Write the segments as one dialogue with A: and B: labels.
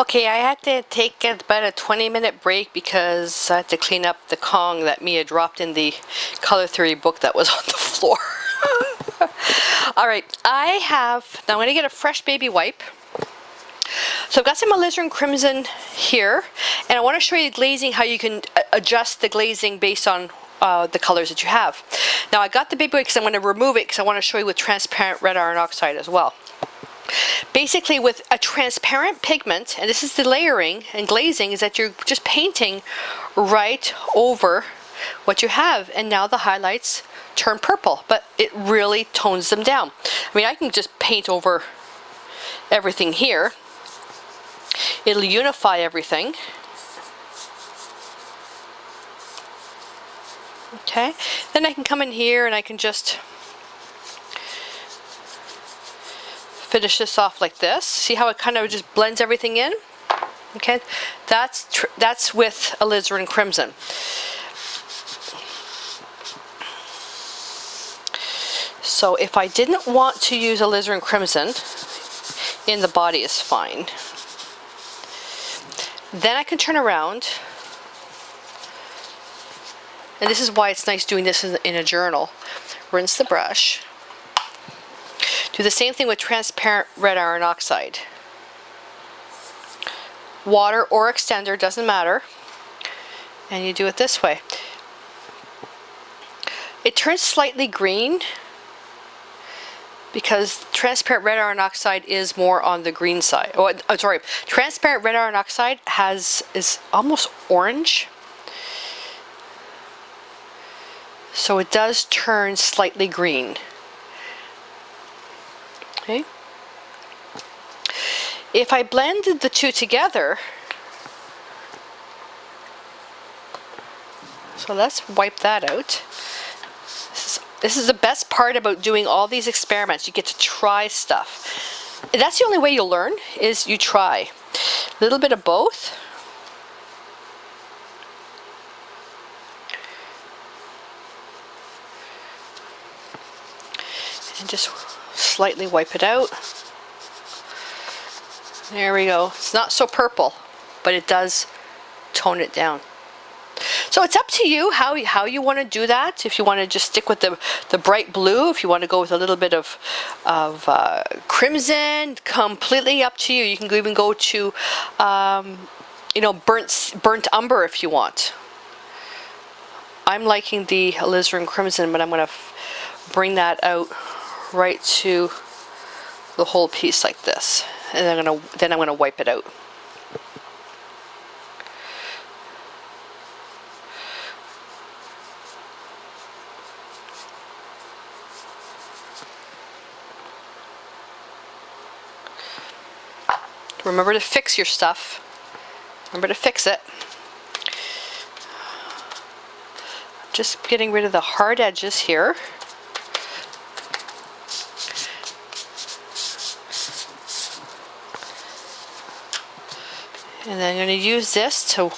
A: Okay, I had to take about a 20-minute break because I had to clean up the Kong that Mia dropped in the color theory book that was on the floor. All right, now I'm going to get a fresh baby wipe. So I've got some alizarin crimson here, and I want to show you the glazing, how you can adjust the glazing based on the colors that you have. Now I got the baby wipe because I'm going to remove it because I want to show you with transparent red iron oxide as well. Basically, with a transparent pigment, and this is the layering and glazing, is that you're just painting right over what you have, and now the highlights turn purple, but it really tones them down. I mean, I can just paint over everything here. It'll unify everything. Okay, then I can come in here and I can just finish this off like this. See how it kind of just blends everything in? Okay, that's with alizarin crimson. So if I didn't want to use alizarin crimson, in the body is fine. Then I can turn around, and this is why it's nice doing this in a journal. Rinse the brush. Do the same thing with transparent red iron oxide. Water or extender, doesn't matter. And you do it this way. It turns slightly green because transparent red iron oxide is more on the green side. Oh, I'm sorry. Transparent red iron oxide is almost orange. So it does turn slightly green. Okay. If I blended the two together, so let's wipe that out. This is the best part about doing all these experiments. You get to try stuff. That's the only way you'll learn, is you try. A little bit of both. And just slightly wipe it out. There we go. It's not so purple, but it does tone it down. So it's up to you how you want to do that. If you want to just stick with the bright blue, if you want to go with a little bit of crimson, completely up to you. You can even go to you know, burnt umber if you want. I'm liking the alizarin crimson, but I'm going to bring that out right to the whole piece like this, and then I'm gonna wipe it out. Remember to fix your stuff. Remember to fix it. Just getting rid of the hard edges here. And then I'm going to use this to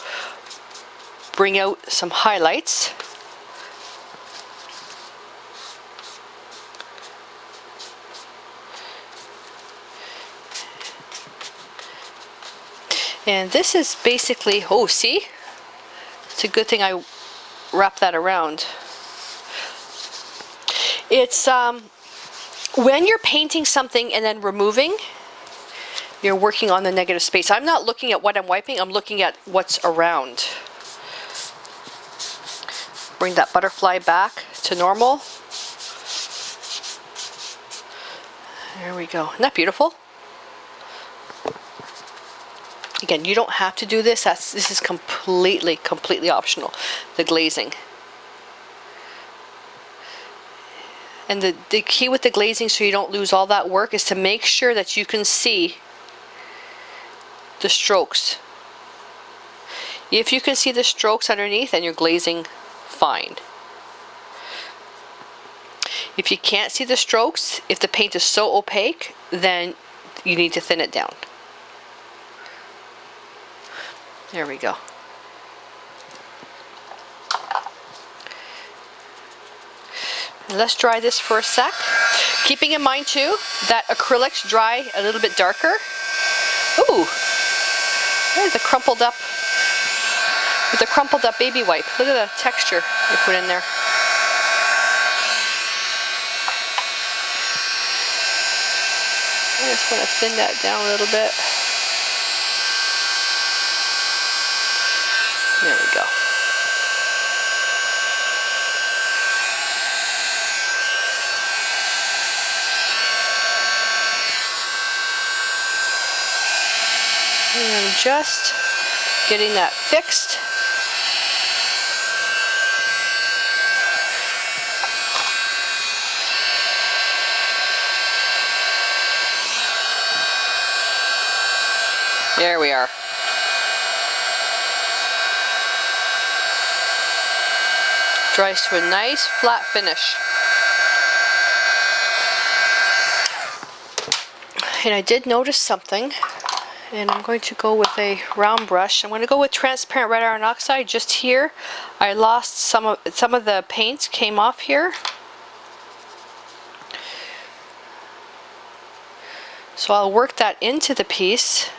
A: bring out some highlights. And this is basically, oh, see? It's a good thing I wrap that around. It's when you're painting something and then removing, you're working on the negative space. I'm not looking at what I'm wiping, I'm looking at what's around. Bring that butterfly back to normal. There we go. Isn't that beautiful? Again, you don't have to do this. This is completely optional, the glazing. And the key with the glazing, so you don't lose all that work, is to make sure that you can see the strokes. If you can see the strokes underneath, then you're glazing fine. If you can't see the strokes, if the paint is so opaque, then you need to thin it down. There we go. And let's dry this for a sec. Keeping in mind too that acrylics dry a little bit darker. Ooh, There's a crumpled up, with a crumpled up baby wipe. Look at the texture you put in there. I just want to thin that down a little bit. There we go. And I'm just getting that fixed. There we are. Dries to a nice flat finish. And I did notice something, and I'm going to go with a round brush. I'm going to go with transparent red iron oxide just here. I lost some of the paint came off here. So I'll work that into the piece.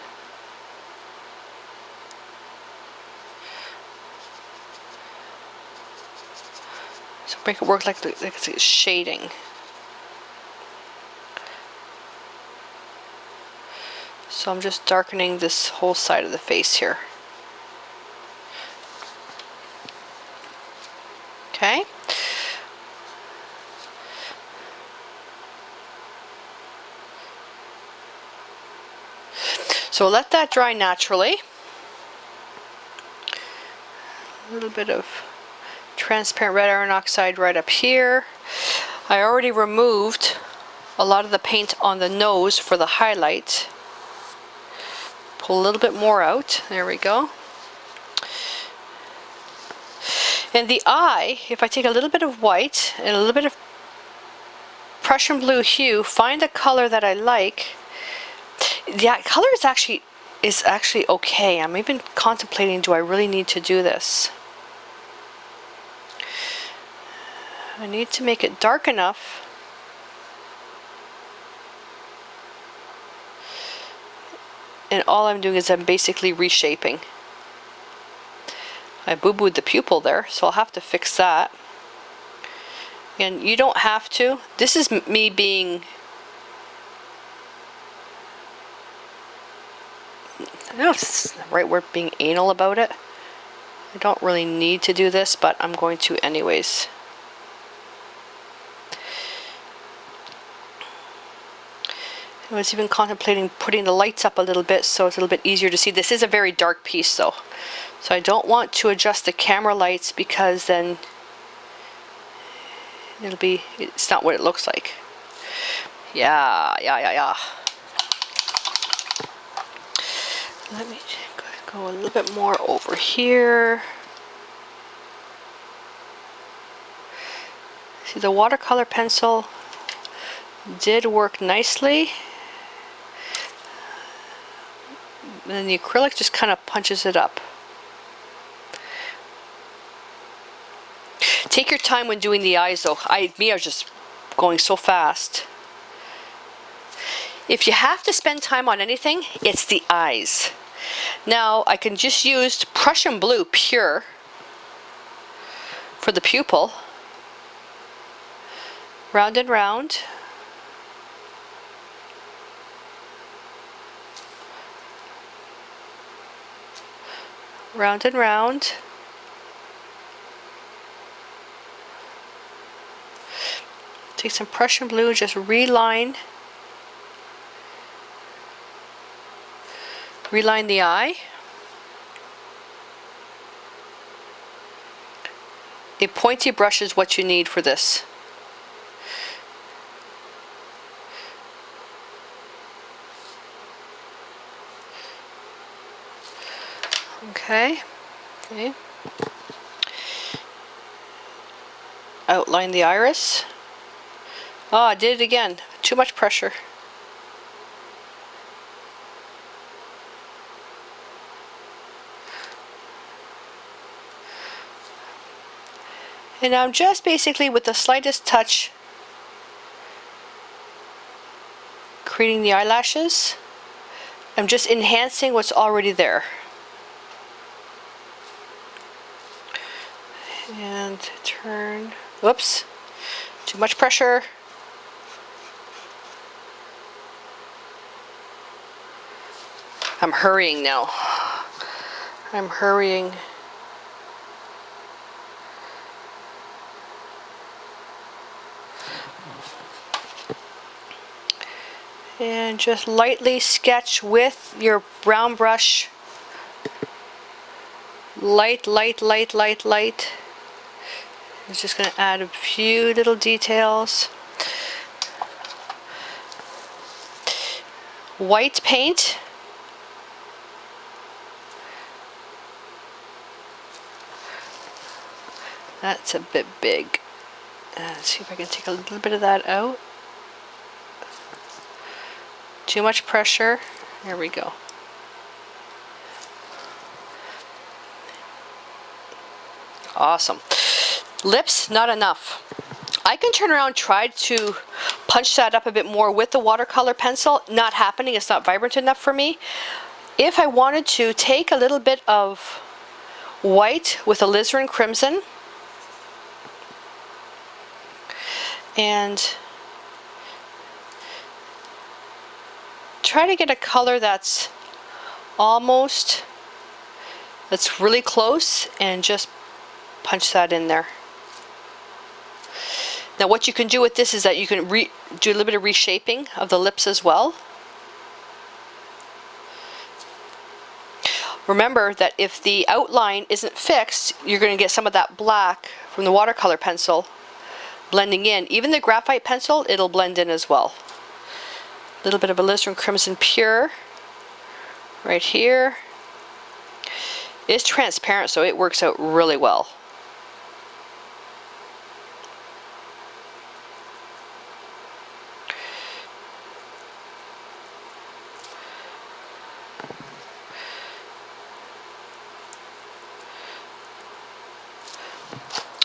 A: So make it work like it's shading. So I'm just darkening this whole side of the face here. Okay. So let that dry naturally. A little bit of transparent red iron oxide right up here. I already removed a lot of the paint on the nose for the highlight. Pull a little bit more out. There we go. And the eye, if I take a little bit of white and a little bit of Prussian blue hue, find a color that I like. The color is actually okay. I'm even contemplating, do I really need to do this? I need to make it dark enough and all I'm doing is I'm basically reshaping. I boo-booed the pupil there, so I'll have to fix that. And you don't have to. This is me being, I don't know if it's the right word, being anal about it. I don't really need to do this, but I'm going to anyways. I was even contemplating putting the lights up a little bit so it's a little bit easier to see. This is a very dark piece though, so I don't want to adjust the camera lights because then it's not what it looks like. Yeah. Let me go a little bit more over here. See, the watercolor pencil did work nicely. And then the acrylic just kind of punches it up. Take your time when doing the eyes though. I was just going so fast. If you have to spend time on anything, it's the eyes. Now I can just use Prussian blue pure for the pupil. Round and round. Round and round. Take some Prussian blue, just reline the eye. A pointy brush is what you need for this. Okay. Outline the iris. Oh, I did it again. Too much pressure. And I'm just basically with the slightest touch creating the eyelashes. I'm just enhancing what's already there. And turn. Whoops. Too much pressure. I'm hurrying now. I'm hurrying. And just lightly sketch with your brown brush. Light, light, light, light, light. It's just going to add a few little details. White paint. That's a bit big. Let's see if I can take a little bit of that out. Too much pressure. There we go. Awesome. Lips, not enough. I can turn around and try to punch that up a bit more with the watercolor pencil. Not happening. It's not vibrant enough for me. If I wanted to take a little bit of white with alizarin crimson and try to get a color that's really close, and just punch that in there. Now what you can do with this is that you can do a little bit of reshaping of the lips as well. Remember that if the outline isn't fixed, you're going to get some of that black from the watercolor pencil blending in. Even the graphite pencil, it'll blend in as well. A little bit of alizarin crimson pure right here. It's transparent, so it works out really well.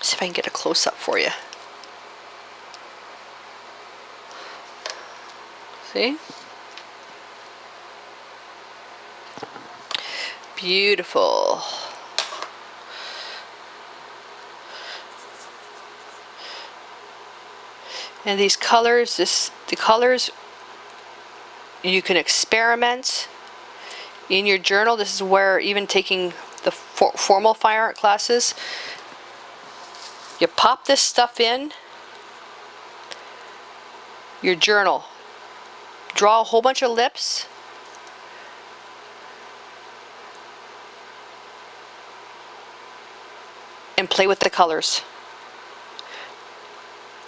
A: See if I can get a close-up for you. See? Beautiful. And these colors, the colors, you can experiment in your journal. This is where, even taking the formal fine art classes, you pop this stuff in your journal. Draw a whole bunch of lips. And play with the colors.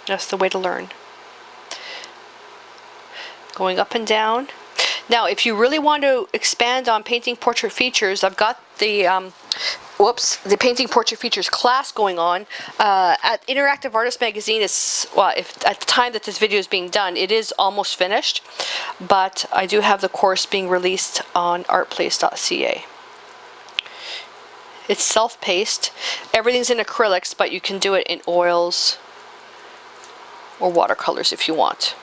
A: That's the way to learn. Going up and down. Now, if you really want to expand on painting portrait features, I've got the the painting portrait features class going on at Interactive Artist Magazine. Is, well, if at the time that this video is being done, it is almost finished, but I do have the course being released on ArtPlace.ca. It's self-paced. Everything's in acrylics, but you can do it in oils or watercolors if you want.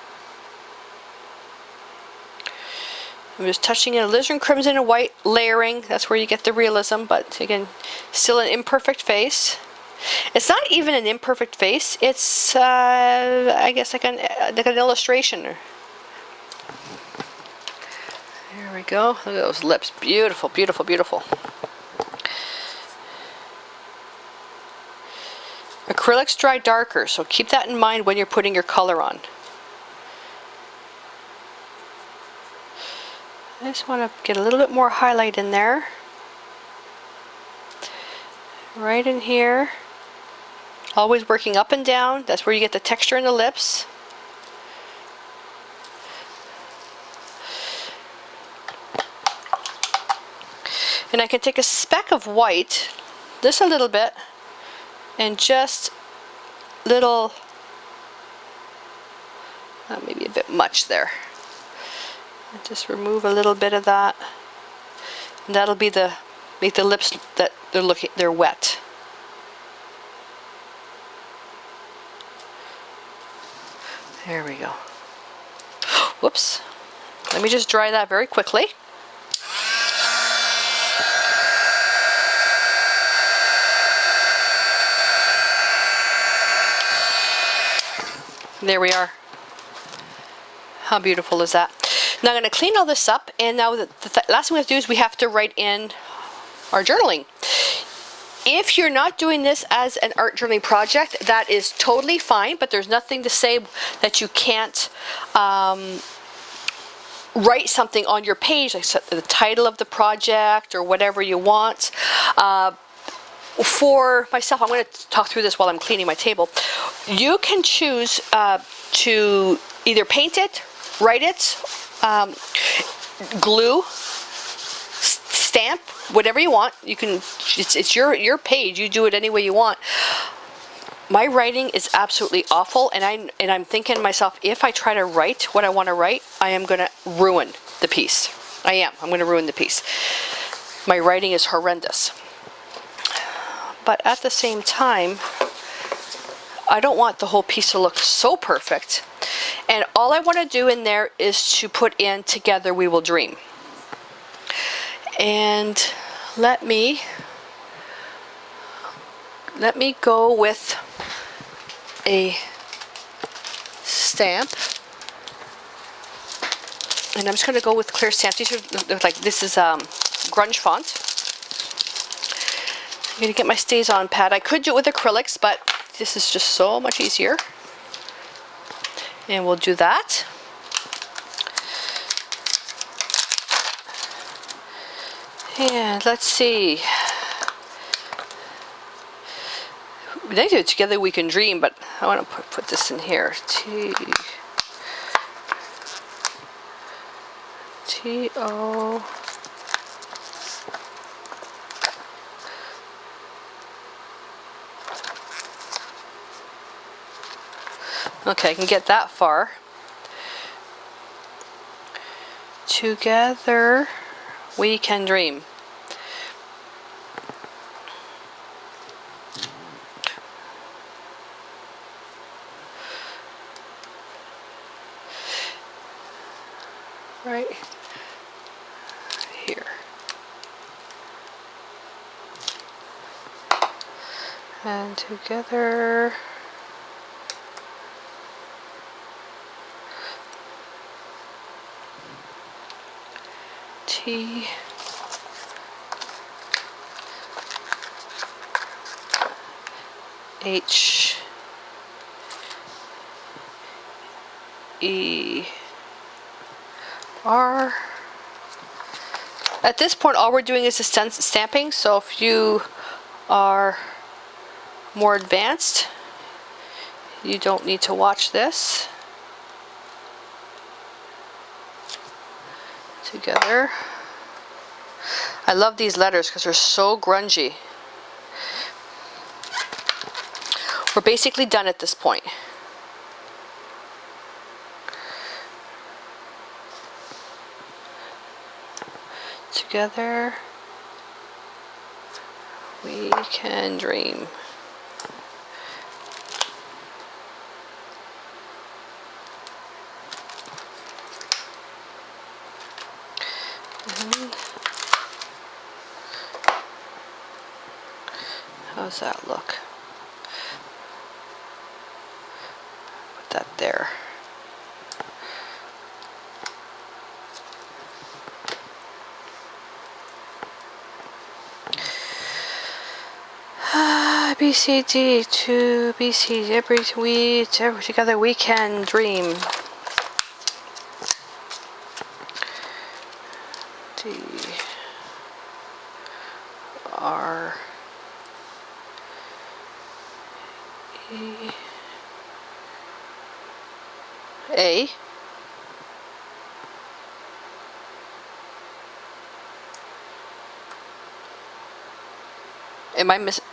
A: I'm just touching in alizarin crimson and white, layering. That's where you get the realism, but again, still an imperfect face. It's not even an imperfect face. It's, I guess, like an illustration. There we go. Look at those lips. Beautiful, beautiful, beautiful. Acrylics dry darker, so keep that in mind when you're putting your color on. I just want to get a little bit more highlight in there. Right in here. Always working up and down. That's where you get the texture in the lips. And I can take a speck of white, just a little bit, and just little, maybe a bit much there. And just remove a little bit of that, and that'll be make the lips that they're wet. There we go. Whoops. Let me just dry that very quickly. There we are. How beautiful is that? Now I'm going to clean all this up, and now the last thing we have to do is we have to write in our journaling. If you're not doing this as an art journaling project, that is totally fine, but there's nothing to say that you can't write something on your page, like the title of the project or whatever you want. For myself, I'm going to talk through this while I'm cleaning my table. You can choose to either paint it, write it, glue, stamp, whatever you want. You can. It's your page. You do it any way you want. My writing is absolutely awful, and I'm thinking to myself, if I try to write what I want to write, I am going to ruin the piece. I'm going to ruin the piece. My writing is horrendous. But at the same time, I don't want the whole piece to look so perfect. And all I want to do in there is to put in "Together we will dream." And let me go with a stamp. And I'm just going to go with clear stamps. These are like, this is grunge font. I'm going to get my stays on pad. I could do it with acrylics, but this is just so much easier. And we'll do that. And let's see. They do it "Together we can dream," but I want to put this in here. T-O. Okay, I can get that far. Together we can dream. Right here. And together T H E R. At this point, all we're doing is the stamping, so if you are more advanced, you don't need to watch this. Together. I love these letters because they're so grungy. We're basically done at this point. Together we can dream. How's that look? Put that there. B, C, D, to B, C, together we can dream. D, R, E, A. Am I missing?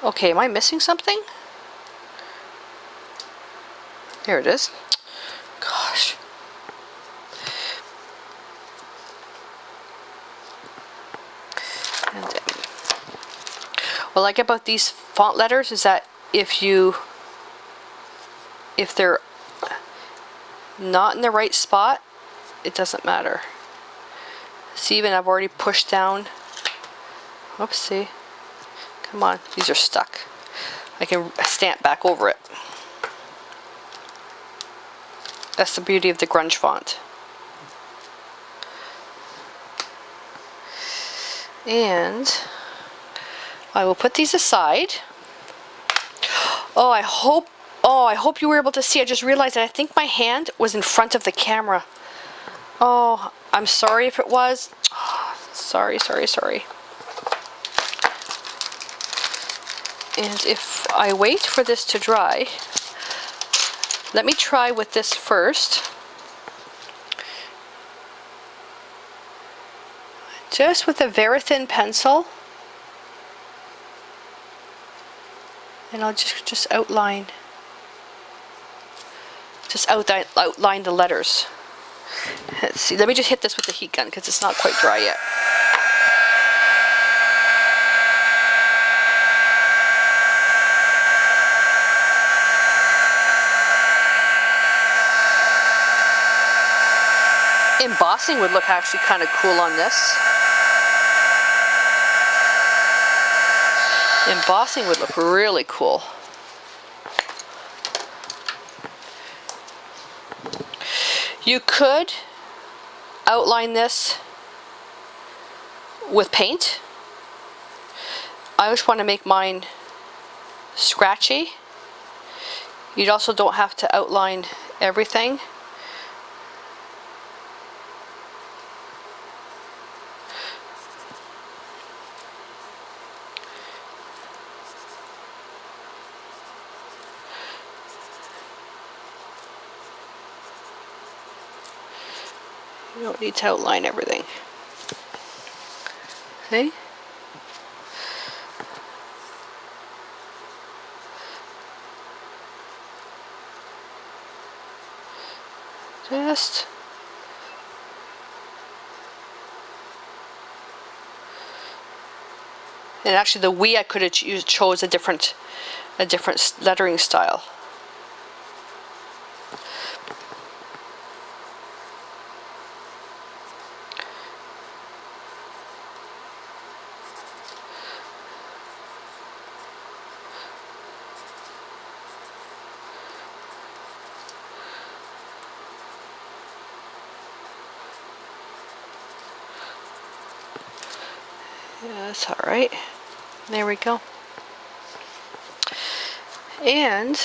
A: Okay, am I missing something? There it is. Gosh. And what I like about these font letters is that if they're not in the right spot, it doesn't matter. See, even I've already pushed down. Oopsie. Come on, these are stuck. I can stamp back over it. That's the beauty of the grunge font. And I will put these aside. Oh, I hope you were able to see. I just realized that I think my hand was in front of the camera. Oh, I'm sorry if it was. Oh, sorry. And if I wait for this to dry, let me try with this first. Just with a very thin pencil. And I'll just outline. Just outline the letters. Let's see, let me just hit this with the heat gun because it's not quite dry yet. Embossing would look actually kind of cool on this. Embossing would look really cool. You could outline this with paint. I just want to make mine scratchy. You also don't have to outline everything. You don't need to outline everything. See? Just and actually the "we" I could have chose a different lettering style. Yeah, that's all right. There we go. And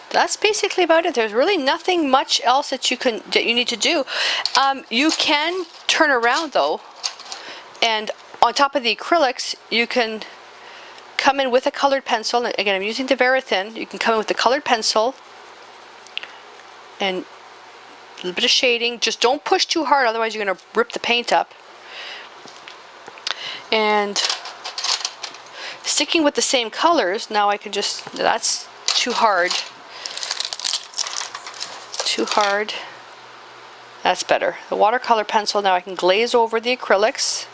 A: that's basically about it. There's really nothing much else that you need to do. You can turn around though, and on top of the acrylics, you can come in with a colored pencil. And again, I'm using the very thin. You can come in with the colored pencil and a little bit of shading. Just don't push too hard, otherwise you're going to rip the paint up. And sticking with the same colors, now I can just, that's too hard. Too hard. That's better. The watercolor pencil, now I can glaze over the acrylics.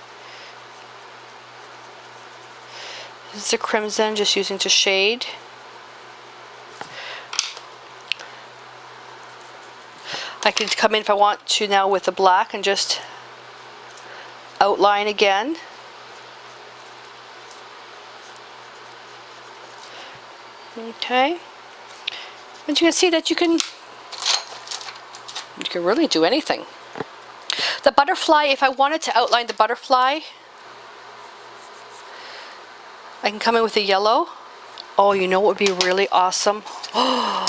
A: This is the crimson, just using to shade. I can come in if I want to now with the black and just outline again. Okay, and you can see that you can really do anything. The butterfly, if I wanted to outline the butterfly, I can come in with a yellow. Oh, you know what would be really awesome? Oh,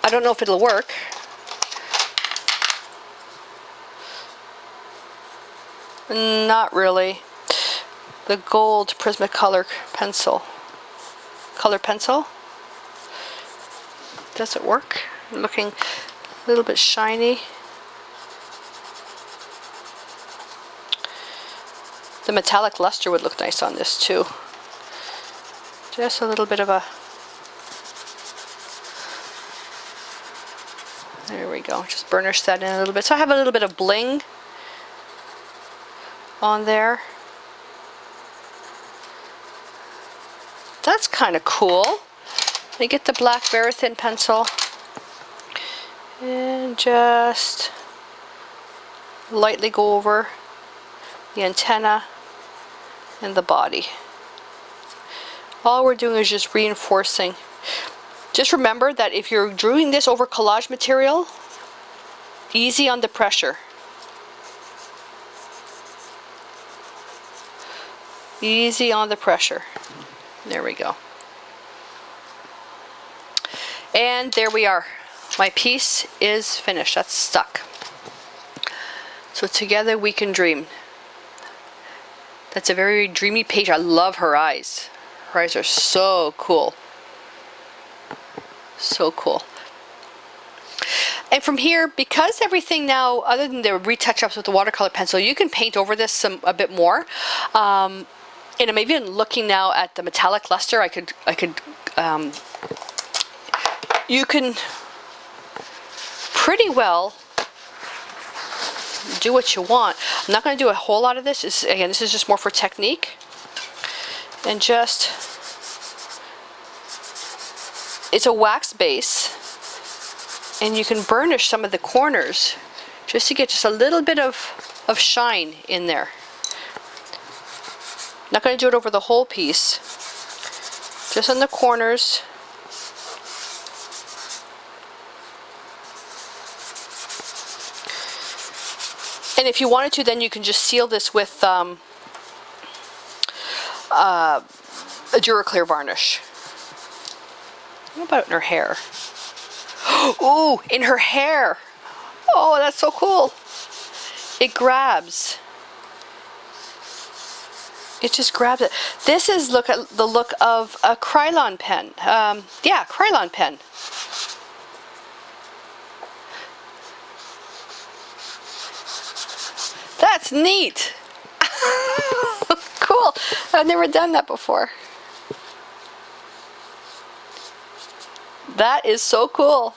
A: I don't know if it'll work. Not really. The gold Prismacolor pencil. Color pencil. Does it work? Looking a little bit shiny. The metallic luster would look nice on this too. Just a little bit of a... There we go. Just burnish that in a little bit. So I have a little bit of bling on there. That's kind of cool. Let me get the black very thin pencil and just lightly go over the antenna and the body. All we're doing is just reinforcing. Just remember that if you're doing this over collage material, easy on the pressure. Easy on the pressure. There we go. And there we are. My piece is finished. That's stuck. So together we can dream. That's a very dreamy page. I love her eyes. Her eyes are so cool. So cool. And from here, because everything now, other than the retouch-ups with the watercolor pencil, you can paint over this a bit more. And I'm even looking now at the metallic luster. You can pretty well do what you want. I'm not going to do a whole lot of this. Again, this is just more for technique. And just, it's a wax base, and you can burnish some of the corners just to get just a little bit of shine in there. Not going to do it over the whole piece, just on the corners. And if you wanted to, then you can just seal this with a Duraclear varnish. What about in her hair? Oh, in her hair! Oh, that's so cool! It grabs. It just grabs it. This is the look of a Krylon pen. Yeah, Krylon pen. That's neat. Cool. I've never done that before. That is so cool.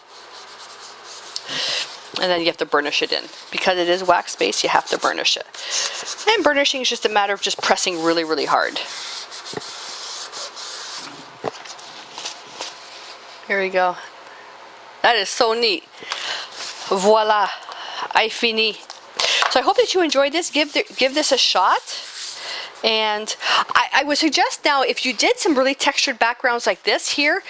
A: And then you have to burnish it in. Because it is wax based, you have to burnish it. And burnishing is just a matter of just pressing really, really hard. Here we go. That is so neat. Voila. I fini. So I hope that you enjoyed this. Give this a shot. And I would suggest now, if you did some really textured backgrounds like this here,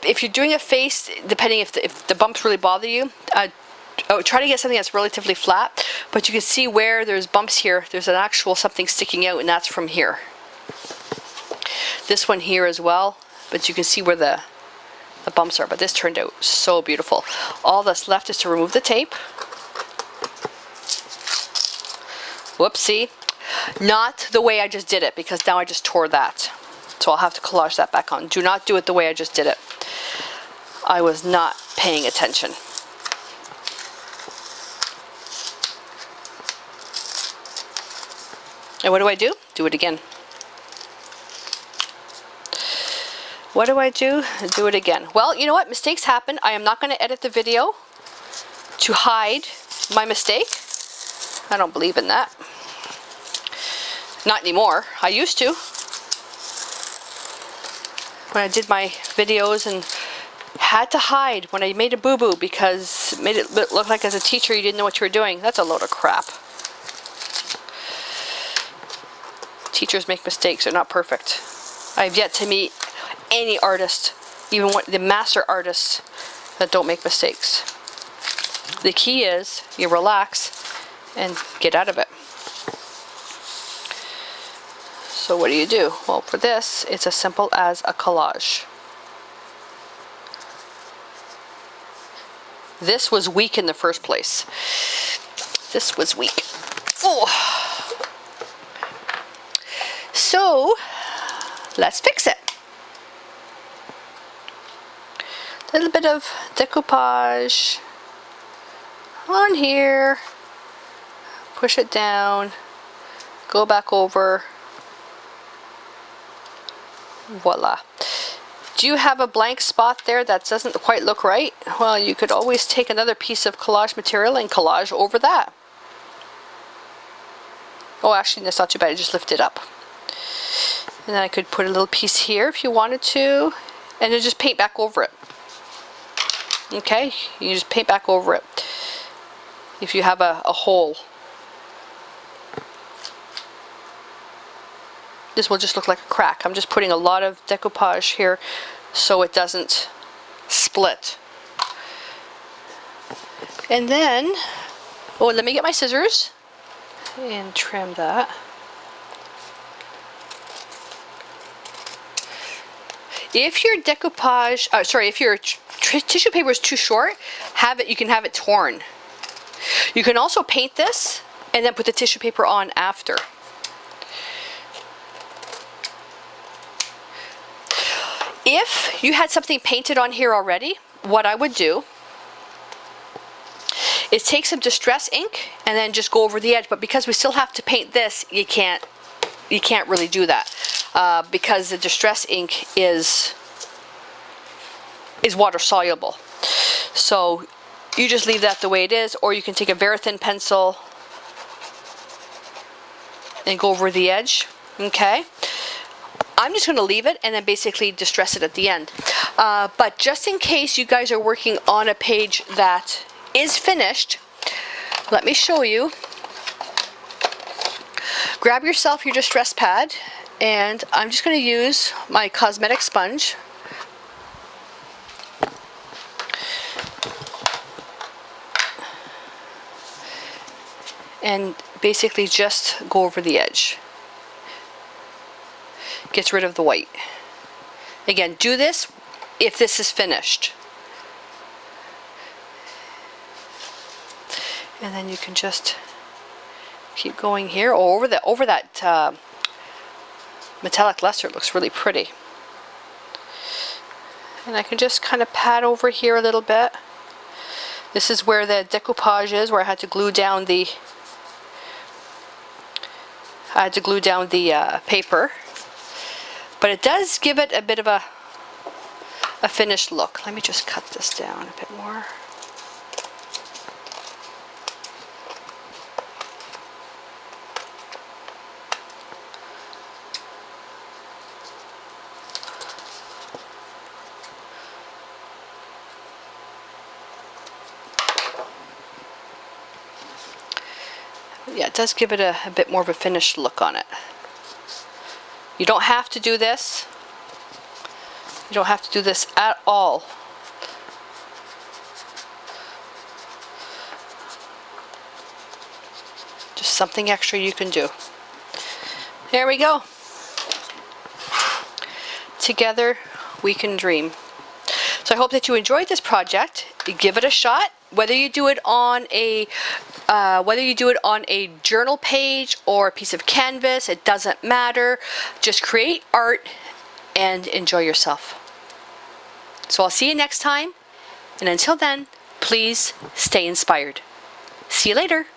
A: if you're doing a face, depending if the bumps really bother you, try to get something that's relatively flat. But you can see where there's bumps here, there's an actual something sticking out, and that's from here. This one here as well, but you can see where the bumps are. But this turned out so beautiful. All that's left is to remove the tape. Whoopsie. Not the way I just did it, because now I just tore that. So I'll have to collage that back on. Do not do it the way I just did it. I was not paying attention. And what do I do? Do it again. What do I do? Do it again. Well, you know what? Mistakes happen. I am not going to edit the video to hide my mistake. I don't believe in that. Not anymore. I used to. When I did my videos and had to hide when I made a boo-boo because it made it look like as a teacher you didn't know what you were doing. That's a load of crap. Teachers make mistakes. They're not perfect. I have yet to meet any artist, even the master artists, that don't make mistakes. The key is you relax and get out of it. So what do? Well, for this, it's as simple as a collage. This was weak in the first place. This was weak. Oh. So, let's fix it. A little bit of decoupage on here. Push it down. Go back over. Voila. Do you have a blank spot there that doesn't quite look right? Well, you could always take another piece of collage material and collage over that. Oh, actually, that's not too bad. I just lift it up. And then I could put a little piece here if you wanted to, and then just paint back over it. Okay, you just paint back over it if you have a hole. this will just look like a crack. I'm just putting a lot of decoupage here so it doesn't split. And then, oh, let me get my scissors and trim that. If your decoupage, if your tissue paper is too short, you can have it torn. You can also paint this and then put the tissue paper on after. If you had something painted on here already, what I would do is take some distress ink and then just go over the edge. But because we still have to paint this, you can't really do that because the distress ink is water soluble. So you just leave that the way it is, or you can take a very thin pencil and go over the edge. Okay. I'm just going to leave it and then basically distress it at the end. But just in case you guys are working on a page that is finished, let me show you. Grab yourself your distress pad, and I'm just going to use my cosmetic sponge. And basically just go over the edge. Gets rid of the white. Again, do this if this is finished. And then you can just keep going here over that metallic luster. It looks really pretty. And I can just kind of pat over here a little bit. This is where the decoupage is, where I had to glue down the paper. But it does give it a bit of a finished look. Let me just cut this down a bit more. Yeah, it does give it a bit more of a finished look on it. You don't have to do this. You don't have to do this at all. Just something extra you can do. There we go. Together we can dream. So I hope that you enjoyed this project. Give it a shot. Whether you do it on a journal page or a piece of canvas, it doesn't matter. Just create art and enjoy yourself. So I'll see you next time, and until then, please stay inspired. See you later.